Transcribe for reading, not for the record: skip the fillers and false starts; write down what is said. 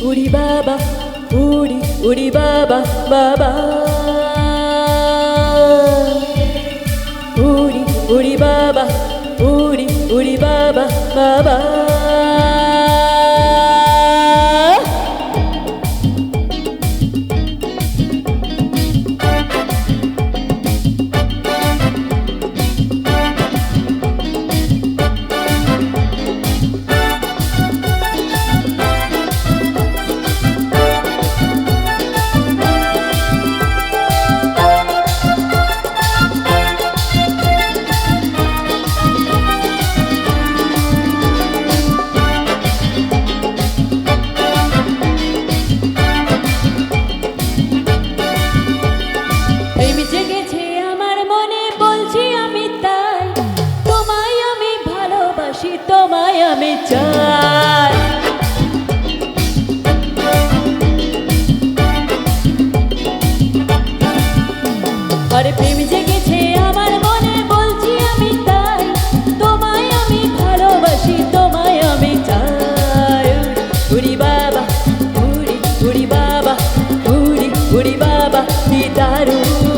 উড়ি বাবা উড়ি উড়ি বাবা বাবা উড়ি উড়ি বাবা উড়ি উড়ি বাবা বাবা তোমায় আমি চাই আরে প্রেম জেগেছে আমার মনে বলছি আমি তাই তোমায় আমি ভালোবাসি তোমায় আমি চাই উড়ি বাবা উড়ি উড়ি বাবা উড়ি উড়ি বাবা কি দারুণ